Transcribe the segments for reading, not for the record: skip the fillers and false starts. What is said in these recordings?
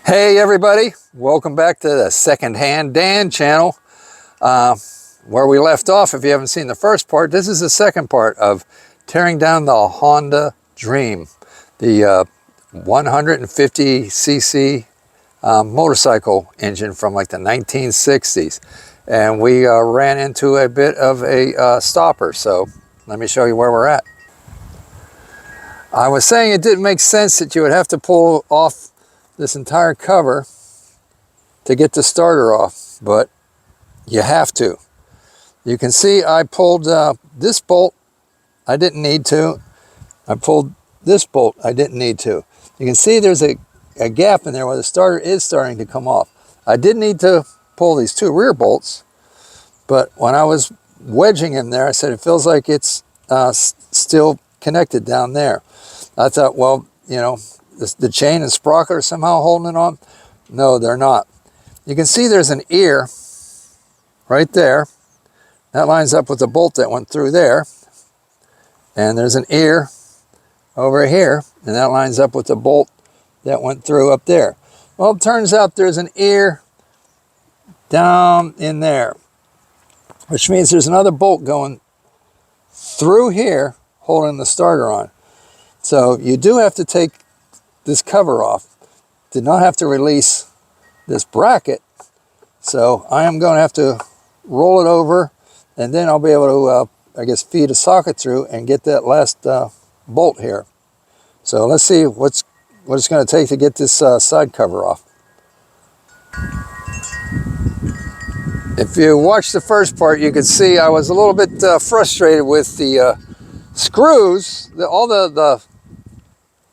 Hey everybody, welcome back to the Secondhand Dan channel. Where we left off, if you haven't seen the first part, this is the second part of tearing down the Honda Dream, the 150cc motorcycle engine from like the 1960s. And we ran into a bit of a stopper, so let me show you where we're at. I was saying it didn't make sense that you would have to pull off this entire cover to get the starter off, but you have to. You can see I pulled this bolt. I didn't need to. I pulled this bolt. I didn't need to. You can see there's a gap in there where the starter is starting to come off. I did need to pull these two rear bolts, but when I was wedging in there, I said it feels like it's still connected down there. I thought, well, you know, the chain and sprocket are somehow holding it on. No, they're not. You can see there's an ear right there. That lines up with the bolt that went through there. And there's an ear over here, and that lines up with the bolt that went through up there. Well, it turns out there's an ear down in there, which means there's another bolt going through here holding the starter on. So you do have to take this cover off. Did not have to release this bracket, so I am going to have to roll it over, and then I'll be able to I guess feed a socket through and get that last bolt here. So let's see what it's going to take to get this side cover off. If you watched the first part, you could see I was a little bit frustrated with the screws. All the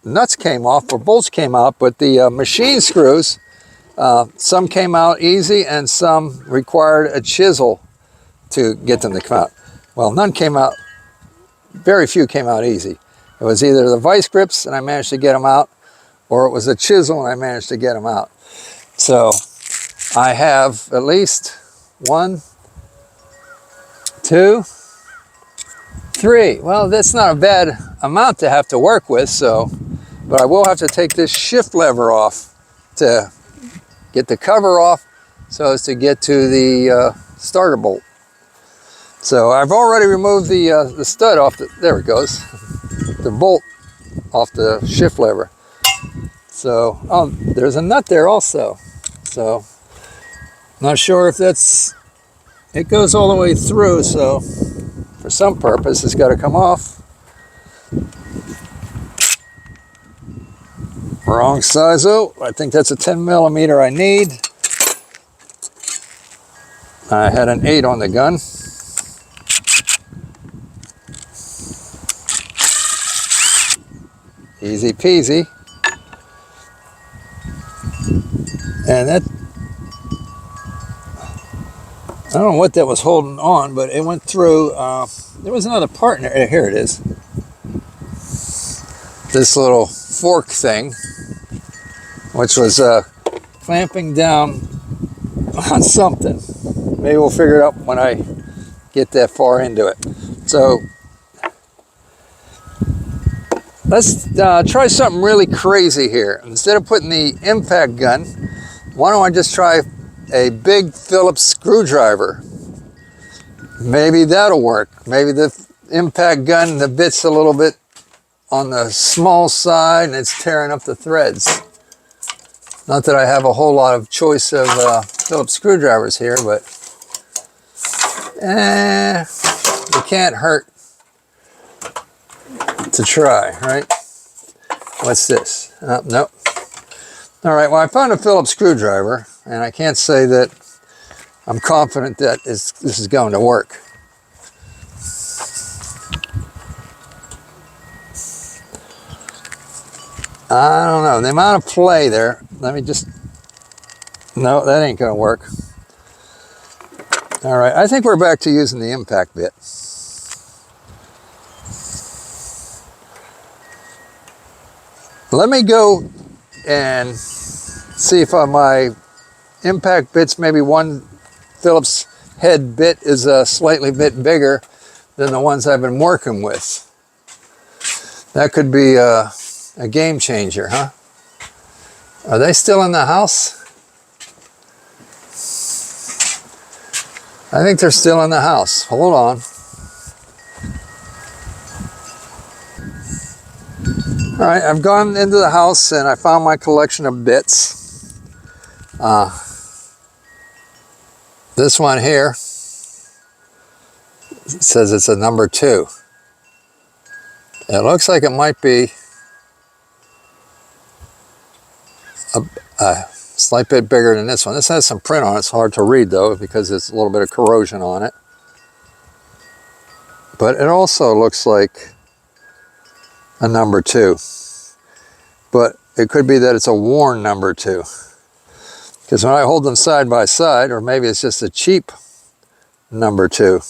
nuts came off, or bolts came out, but the machine screws, some came out easy and some required a chisel to get them to come out. Well, none came out, very few came out easy. It was either the vice grips and I managed to get them out, or it was a chisel and I managed to get them out. So I have at least 1, 2, 3. Well, that's not a bad amount to have to work with, but I will have to take this shift lever off to get the cover off so as to get to the starter bolt. So I've already removed the stud off, there it goes, the bolt off the shift lever. So, oh, there's a nut there also. So, not sure if it goes all the way through, so for some purpose it's got to come off. Wrong size. Oh, I think that's a 10 millimeter I need. I had an 8 on the gun. Easy peasy. And that, I don't know what that was holding on, but it went through. There was another part in there. Here it is. This little fork thing, which was clamping down on something. Maybe we'll figure it out when I get that far into it. So let's try something really crazy here. Instead of putting the impact gun, why don't I just try a big Phillips screwdriver? Maybe that'll work. Maybe the impact gun, the bit's a little bit on the small side and it's tearing up the threads. Not that I have a whole lot of choice of Phillips screwdrivers here, but it can't hurt to try, right? What's this? Nope. All right, well, I found a Phillips screwdriver, and I can't say that I'm confident that this is going to work. I don't know, the amount of play there, let me just, no, that ain't gonna work. All right, I think we're back to using the impact bit. Let me go and see if my impact bits, maybe one Phillips head bit is a slightly bit bigger than the ones I've been working with. That could be a game changer, huh? Are they still in the house? I think they're still in the house. Hold on. All right, I've gone into the house and I found my collection of bits. This one here says it's a number 2. It looks like it might be a slight bit bigger than this one. This has some print on it. It's hard to read though because there's a little bit of corrosion on it. But it also looks like a number 2. But it could be that it's a worn number 2. Because when I hold them side by side, or maybe it's just a cheap number 2.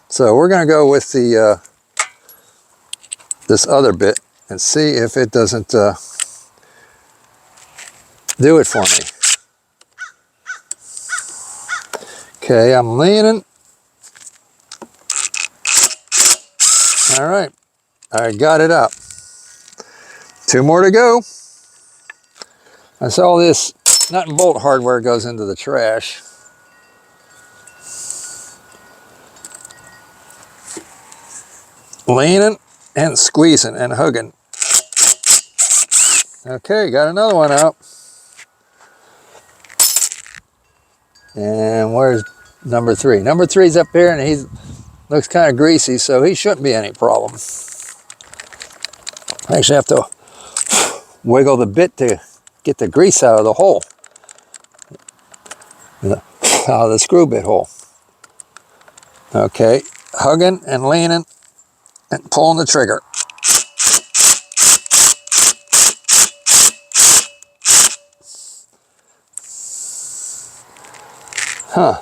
So we're going to go with the this other bit and see if it doesn't do it for me. Okay, I'm leaning. All right, I got it up. 2 more to go. I saw this nut and bolt hardware goes into the trash. Leaning and squeezing and hugging. Okay, got another one out. And where's number 3? Number 3's up here and he looks kind of greasy, so he shouldn't be any problem. I actually have to wiggle the bit to get the grease out of the hole. Out of the screw bit hole. Okay, hugging and leaning and pulling the trigger. Huh.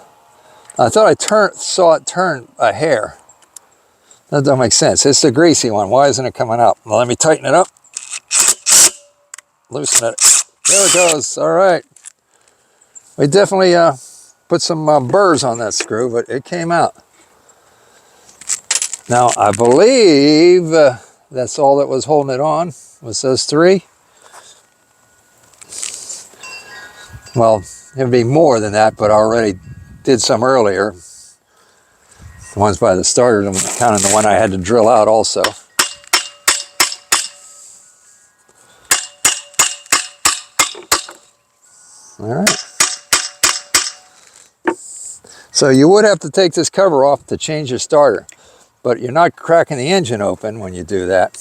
I thought I saw it turn a hair. That don't make sense. It's the greasy one. Why isn't it coming up? Well, let me tighten it up. Loosen it. There it goes. All right. We definitely put some burrs on that screw, but it came out. Now, I believe that's all that was holding it on, was those 3. Well, it'd be more than that, but I already did some earlier. The ones by the starter, counting the one I had to drill out also. All right. So you would have to take this cover off to change your starter, but you're not cracking the engine open when you do that.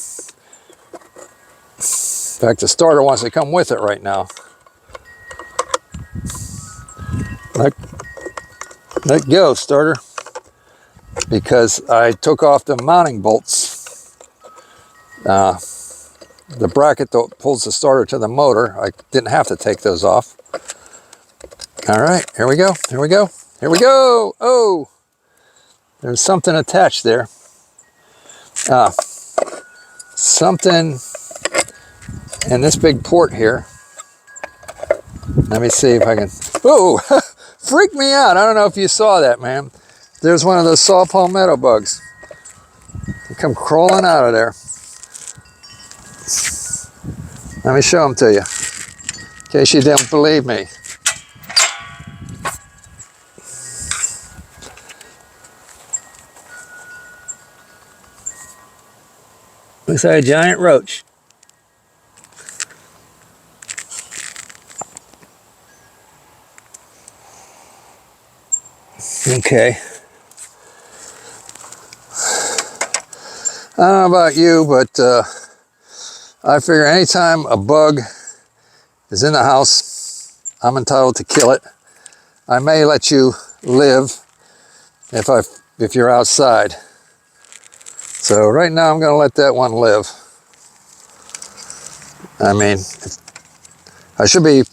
In fact, the starter wants to come with it right now. Let go, starter, because I took off the mounting bolts. The bracket that pulls the starter to the motor, I didn't have to take those off. All right, here we go, here we go, here we go. Oh, there's something attached there. Something in this big port here. Let me see if I can, oh, freaked me out. I don't know if you saw that, man. There's one of those saw palmetto bugs. They come crawling out of there. Let me show them to you, in case you don't believe me. Looks like a giant roach. Okay. I don't know about you, but I figure anytime a bug is in the house, I'm entitled to kill it. I may let you live if you're outside. So right now I'm going to let that one live. I mean, I should be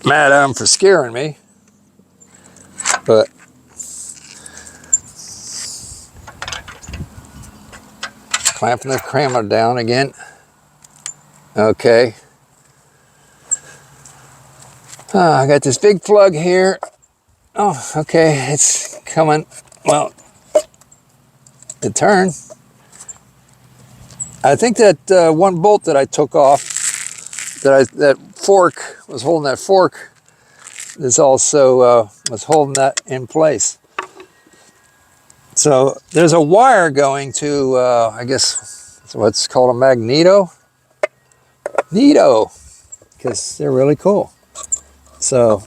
mad at him for scaring me, but clamping the crammer down again. Okay. I got this big plug here. Oh, okay, it's coming. Well, it turned. I think that one bolt that I took off that fork was holding that fork is also was holding that in place. So there's a wire going to I guess what's called a magneto, because they're really cool. So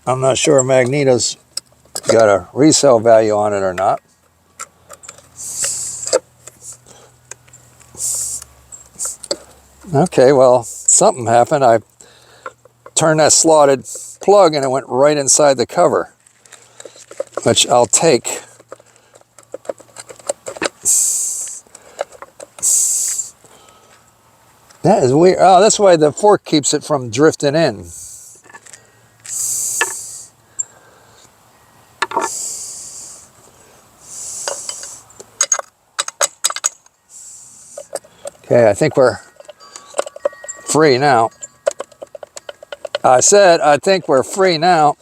I'm not sure if magneto's got a resale value on it or not. Okay, well, something happened. I turned that slotted plug and it went right inside the cover, which I'll take. That is weird. Oh, that's why the fork keeps it from drifting in. Okay, I think we're free now. I said I think we're free now.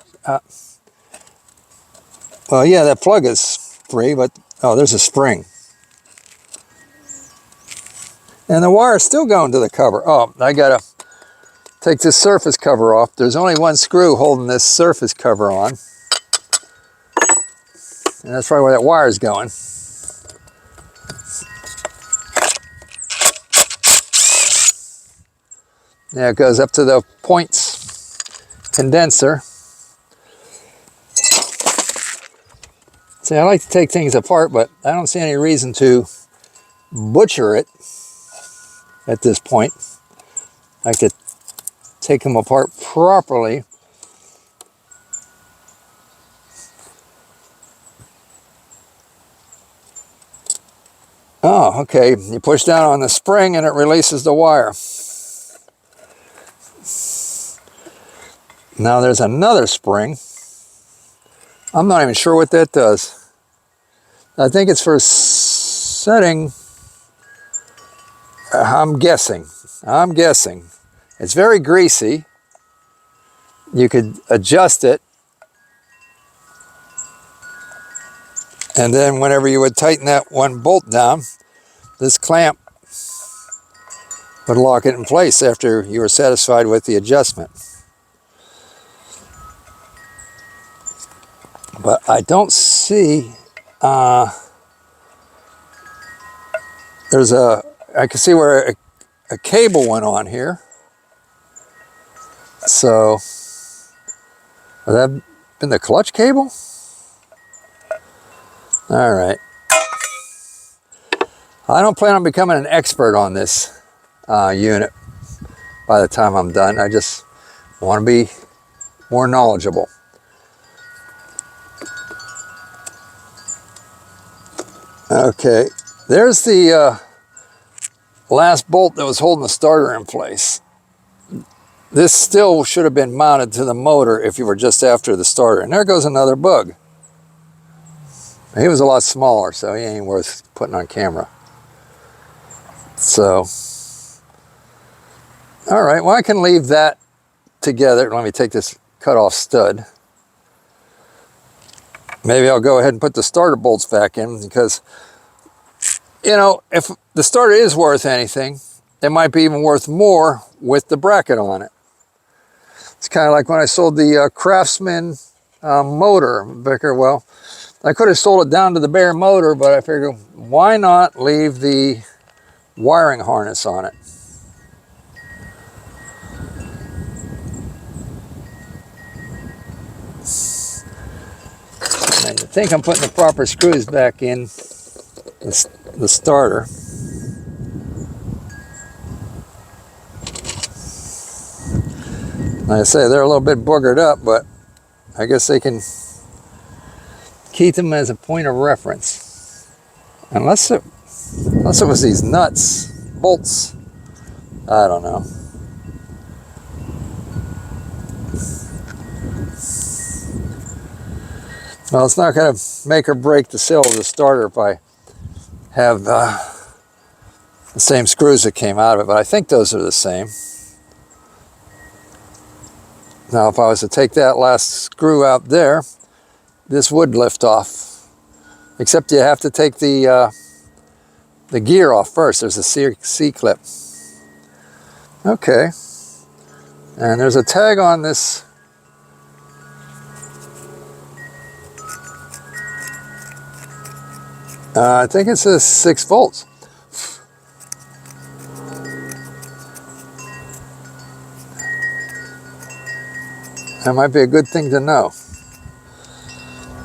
Well, yeah, that plug is free, but oh, there's a spring. And the wire's still going to the cover. Oh, I gotta take this surface cover off. There's only one screw holding this surface cover on. And that's probably where that wire's going. Yeah, it goes up to the points condenser. See, I like to take things apart, but I don't see any reason to butcher it at this point. I could take them apart properly. Oh, okay. You push down on the spring and it releases the wire. Now there's another spring. I'm not even sure what that does. I think it's for setting. I'm guessing. It's very greasy. You could adjust it. And then whenever you would tighten that one bolt down, this clamp would lock it in place after you were satisfied with the adjustment. But I don't see, I can see where a cable went on here. So, would that have been the clutch cable? All right. I don't plan on becoming an expert on this unit by the time I'm done. I just want to be more knowledgeable. Okay, there's the last bolt that was holding the starter in place. This still should have been mounted to the motor if you were just after the starter. And there goes another bug. He was a lot smaller, so he ain't worth putting on camera. So, all right, well, I can leave that together. Let me take this cut off stud. Maybe I'll go ahead and put the starter bolts back in because, you know, if the starter is worth anything, it might be even worth more with the bracket on it. It's kind of like when I sold the Craftsman motor. Well, I could have sold it down to the bare motor, but I figured, why not leave the wiring harness on it? And I think I'm putting the proper screws back in the starter. Like I say, they're a little bit boogered up, but I guess they can keep them as a point of reference. Unless it was these nuts, bolts, I don't know. Well, it's not going to make or break the sale of the starter if I have the same screws that came out of it, but I think those are the same. Now, if I was to take that last screw out there, this would lift off. Except you have to take the gear off first. There's a C-clip. Okay. And there's a tag on this. I think it says 6 volts. That might be a good thing to know,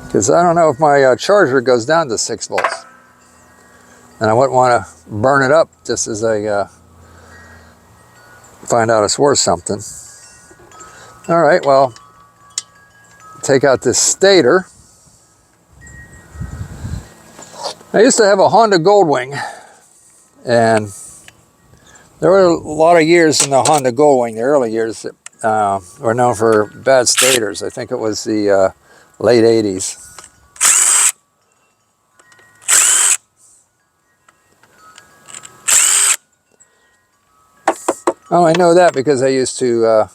because I don't know if my charger goes down to 6 volts, and I wouldn't want to burn it up just as I find out it's worth something. All right, well, take out this stator. I used to have a Honda Goldwing, and there were a lot of years in the Honda Goldwing, the early years, that were known for bad stators. I think it was the late 80s. Oh, I know that because I used to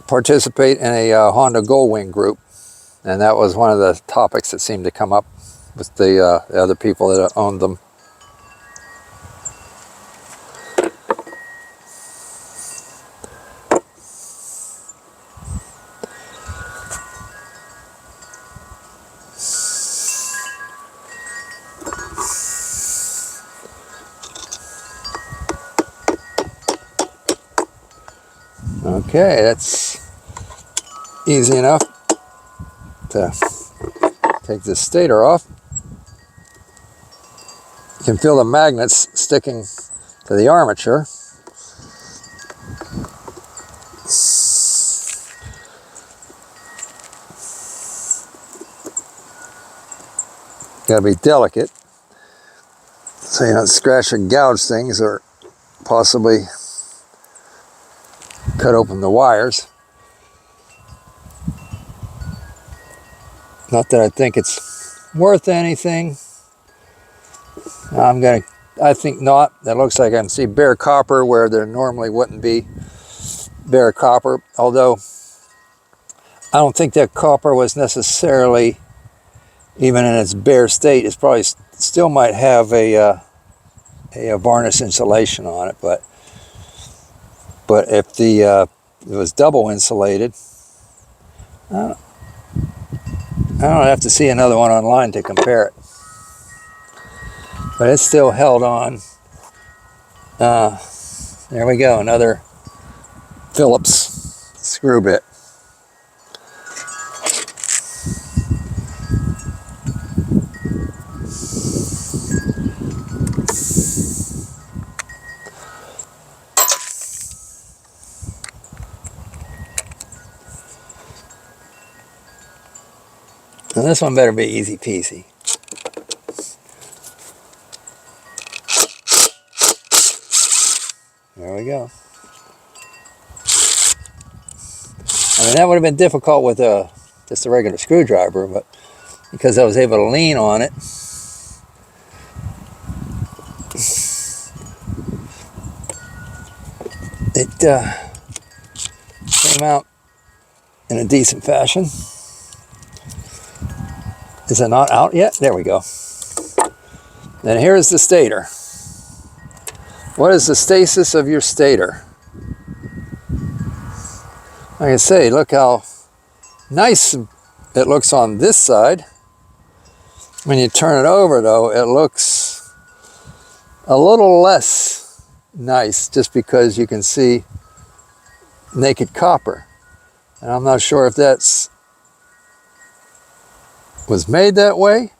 participate in a Honda Goldwing group, and that was one of the topics that seemed to come up with the other people that owned them. Okay, that's easy enough to take this stator off. You can feel the magnets sticking to the armature. Gotta be delicate so you don't scratch and gouge things or possibly cut open the wires. Not that I think it's worth anything. I think not. That looks like I can see bare copper where there normally wouldn't be bare copper, although I don't think that copper was necessarily, even in its bare state, it probably still might have a varnish insulation on it, but if it was double insulated, I don't have to see another one online to compare it. But it's still held on. There we go, another Phillips screw bit. And this one better be easy peasy. There we go. I mean, that would have been difficult with just a regular screwdriver, but because I was able to lean on it, it came out in a decent fashion. Is it not out yet? There we go. Then here's the stator. What is the stasis of your stator? Like I say, look how nice it looks on this side. When you turn it over, though, it looks a little less nice just because you can see naked copper. And I'm not sure if that's was made that way.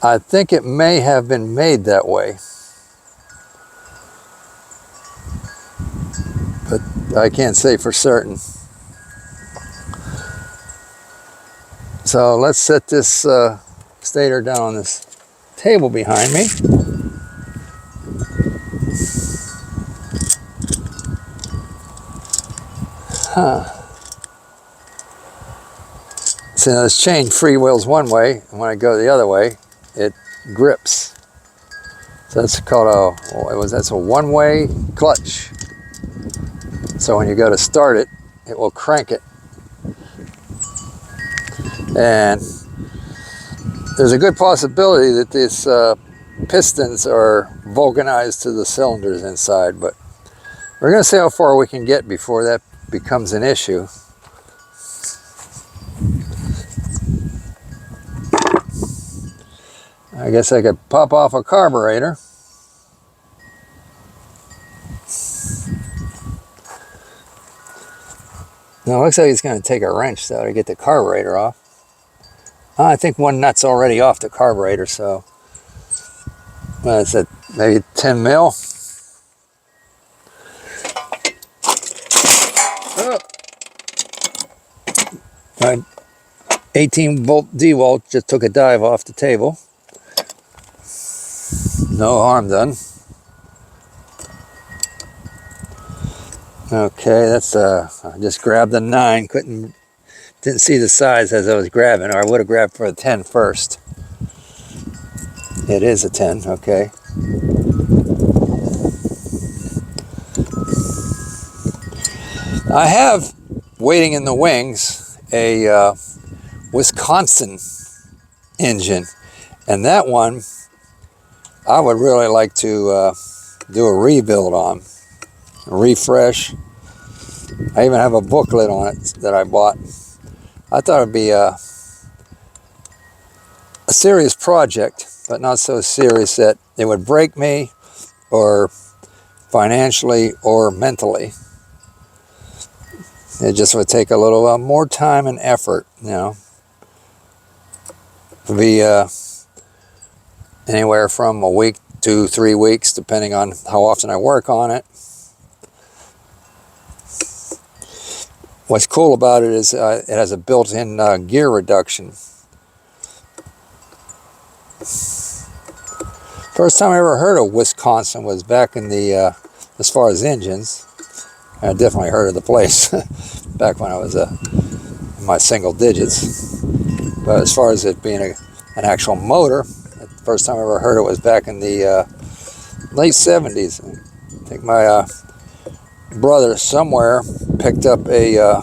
I think it may have been made that way, but I can't say for certain. So let's set this stator down on this table behind me. See, now this chain freewheels one way, and when I go the other way, it grips. So that's called that's a one-way clutch. So when you go to start it, it will crank it. And there's a good possibility that these pistons are vulcanized to the cylinders inside, but We're going to see how far we can get before that becomes an issue. I guess I could pop off a carburetor. Now it looks like it's going to take a wrench though to get the carburetor off. I think one nut's already off the carburetor, so what is it, maybe 10 mil? Oh. My 18-volt DeWalt just took a dive off the table. No harm done. Okay, that's I just grabbed the 9. Didn't see the size as I was grabbing, or I would have grabbed for a 10 first. It is a 10, okay. I have waiting in the wings a Wisconsin engine, and that one I would really like to do a rebuild on, a refresh. I even have a booklet on it that I bought. I thought it'd be a serious project, but not so serious that it would break me, or financially or mentally. It just would take a little more time and effort, you know. It would be anywhere from a week to 3 weeks, depending on how often I work on it. What's cool about it is it has a built-in gear reduction. First time I ever heard of Wisconsin was back in the, as far as engines, I definitely heard of the place back when I was in my single digits. But as far as it being an actual motor, the first time I ever heard it was back in the late 70s. I think my brother somewhere picked up a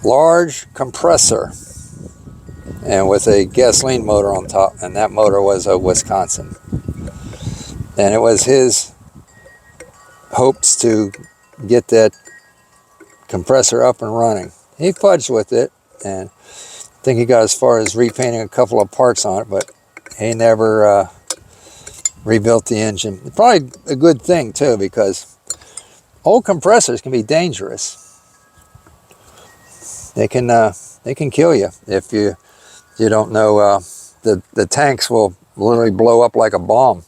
large compressor and with a gasoline motor on top, and that motor was a Wisconsin. And it was his hopes to get that compressor up and running. He fudged with it, and I think he got as far as repainting a couple of parts on it, but he never rebuilt the engine. Probably a good thing too, because old compressors can be dangerous. They can kill you if you don't know. The tanks will literally blow up like a bomb.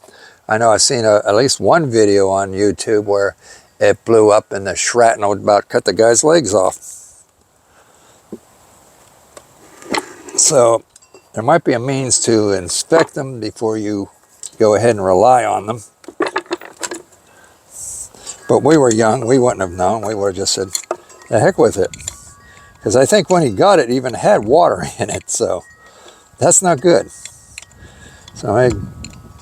I know I've seen at least one video on YouTube where it blew up and the shrapnel about cut the guy's legs off. So there might be a means to inspect them before you go ahead and rely on them. But we were young, we wouldn't have known. We would have just said, the heck with it. Because I think when he got it, it even had water in it, so that's not good. So hey,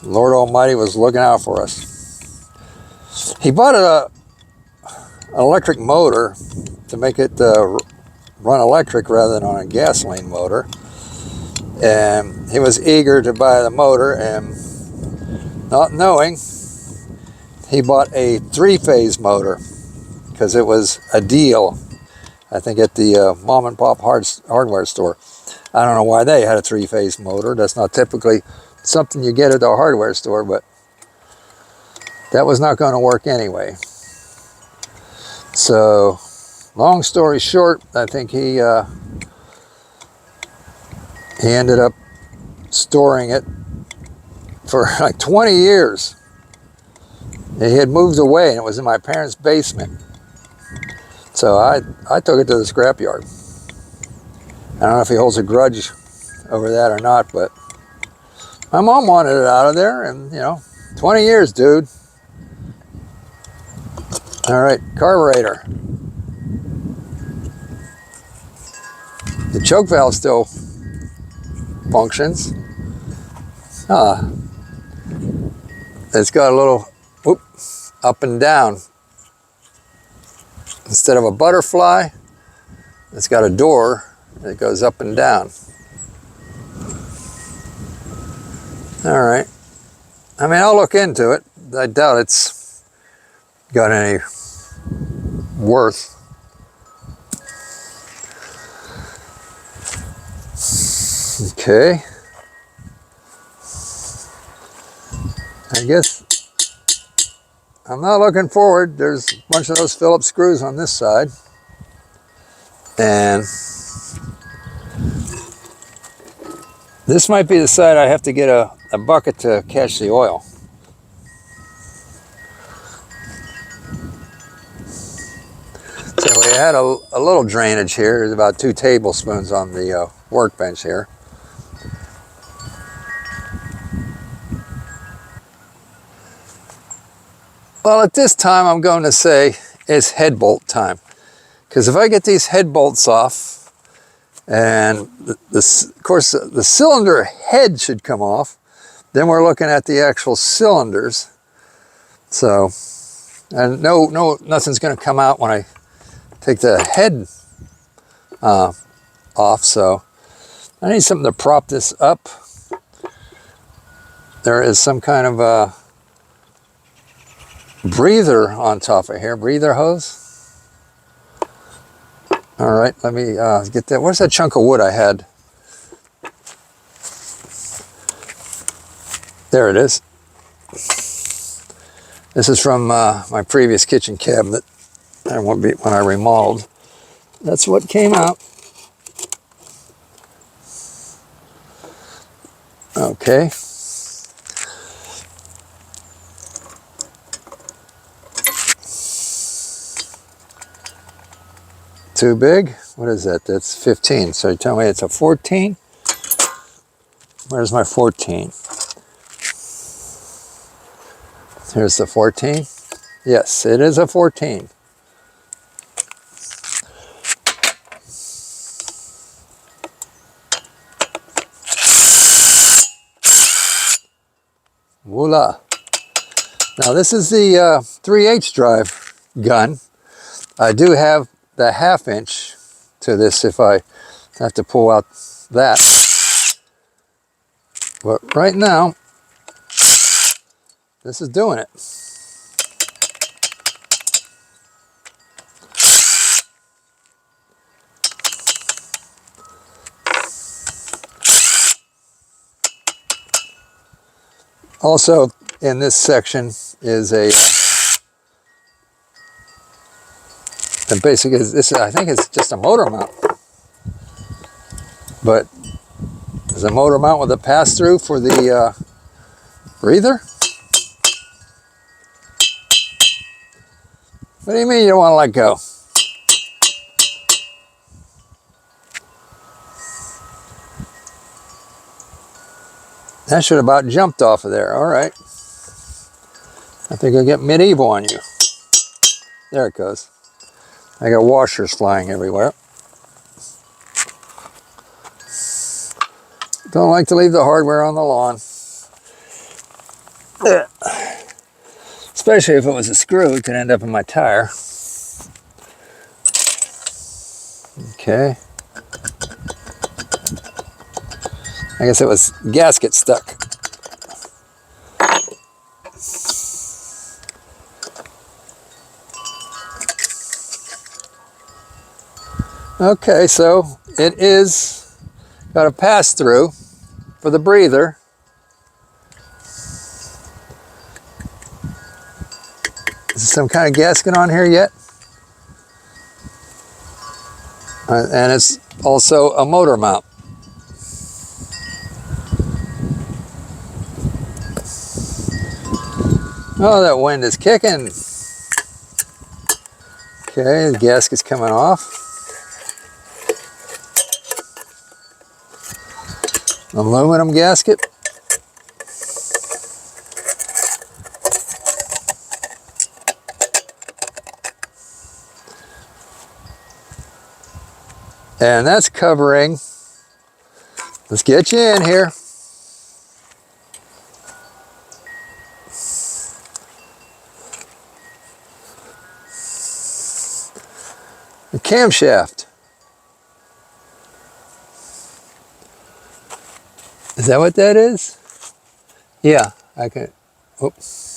Lord Almighty was looking out for us. He bought an electric motor to make it run electric rather than on a gasoline motor. And he was eager to buy the motor, and not knowing, he bought a 3-phase motor because it was a deal, I think, at the mom and pop hardware store. I don't know why they had a 3-phase motor. That's not typically something you get at the hardware store, but that was not going to work anyway. So, long story short, I think he ended up storing it for like 20 years. He had moved away, and it was in my parents' basement. So I took it to the scrapyard. I don't know if he holds a grudge over that or not, but my mom wanted it out of there, and 20 years, dude. All right, carburetor. The choke valve still functions. It's got a little whoop, up and down. Instead of a butterfly, it's got a door that goes up and down. All right. I mean, I'll look into it. I doubt it's got any worth. Okay. I guess I'm not looking forward. There's a bunch of those Phillips screws on this side. And this might be the side I have to get a bucket to catch the oil. So we had a little drainage here. There's about 2 tablespoons on the workbench here. Well, at this time, I'm going to say it's head bolt time. Because if I get these head bolts off, and of course the cylinder head should come off, then we're looking at the actual cylinders. So, and nothing's going to come out when I take the head off. So I need something to prop this up. There is some kind of a breather on top of here, breather hose. All right, let me get that. Where's that chunk of wood I had? There it is. This is from my previous kitchen cabinet, and when I remodeled. That's what came out. Okay. Too big? What is that? That's 15. So you tell me it's a 14? Where's my 14? Here's the 14. Yes, it is a 14. Voila. Now this is the 3/8 drive gun. I do have the 1/2 inch to this if I have to pull out that. But right now, this is doing it. Also in this section is and basically this, I think it's just a motor mount. But there's a motor mount with a pass-through for the breather. What do you mean you don't want to let go? That should have about jumped off of there. All right. I think I'll get medieval on you. There it goes. I got washers flying everywhere. Don't like to leave the hardware on the lawn. Especially if it was a screw, it could end up in my tire. Okay. I guess it was gasket stuck. Okay, so it is got a pass-through for the breather. Is there some kind of gasket on here yet? And it's also a motor mount. Oh, that wind is kicking. Okay, the gasket's coming off. Aluminum gasket. And that's covering, let's get you in here. The camshaft. Is that what that is? Yeah, I can, oops.